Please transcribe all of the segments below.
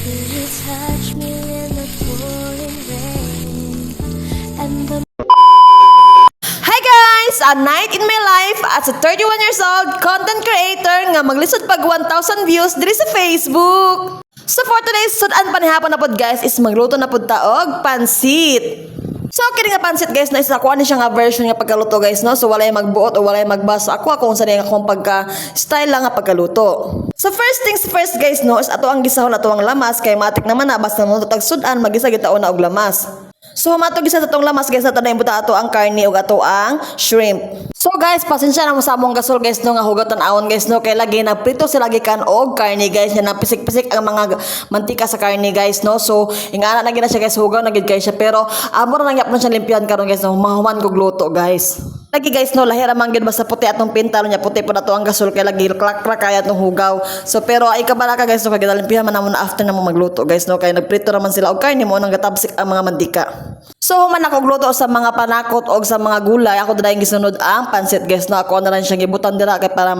you touch me in the pouring rain and the Hi guys! A night in my life as a 31 years old content creator nga maglisod pag 1,000 views diri sa Facebook. So for today's sudan panihapon na pod guys is magluto na pod taog pansit. So kini nga pansit guys na isa ko ani siya nga version nga pagkaluto guys no. So walay magbuot o walay magbasa ako kung sa akong pagka style lang nga pagkaluto. So first things first guys no is ato ang gisahon ato ang lamas kay matik naman na basta mo tag sudan magisa gitaon na og lamas. So humatog isa sa tong lamas guys na tanay buta ato ang karne ug ato ang shrimp. So guys, pasensya na mo sa among gasol guys no nga hugatan awon guys no kay lagi nagprito sila gikan og karne guys nga napisik-pisik ang mga mantika sa karne guys no. So ingana na gid na siya guys hugaw na gid kay siya pero amo ra nangyap na siya limpihan karon guys no mahuman kog luto guys. Lagi guys no lahira man gid basta puti atong pintal nya puti po nato ang gasol kay lagi klak-klak kaya atong hugaw. So pero ay kabala ka guys no kay limpihan man namon after na mo magluto guys no kay nagprito raman sila og karne mo nang gatabsik ang mga mantika. So human ako gluto sa mga panakot o sa mga gulay ako dayang gisunod ang pansit guys no ako na rin siyang ibutan dira kay para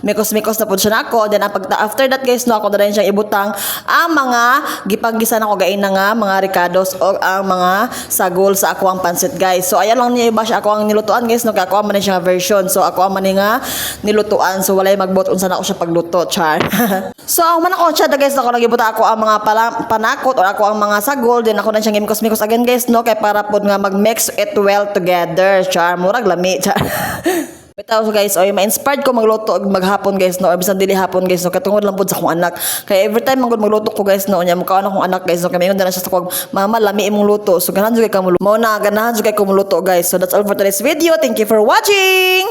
mikos-mikos na pud siya nako then after that guys no ako na rin siyang ibutang ang mga gipaggisan ako gain na nga mga ricados o ang mga sagol sa ako ang pansit guys. So ayan lang niya i-bash ako ang nilutuan guys no kay ako man siya version. So ako man nga nilutuan so walay magbot unsa na ako siya pagluto char. So ang man ako siya guys ako nagibuta ako ang mga panakot o ako ang mga sagol then ako na siyang mikos-mikos again guys no kay para pod nga mag-mix it well together char murag lami char. Bitaw so guys, oy ma-inspired ko magluto og maghapon guys no, or bisan dili hapon guys no, katungod lang pud sa akong anak. Kaya every time magud magluto ko guys no, nya mukha akong anak guys no, kay mingon na siya sa kog, mama lami imong luto. So ganahan jud kay ka mo. Mao na ganahan jud kay ko muluto guys. So that's all for today's video. Thank you for watching.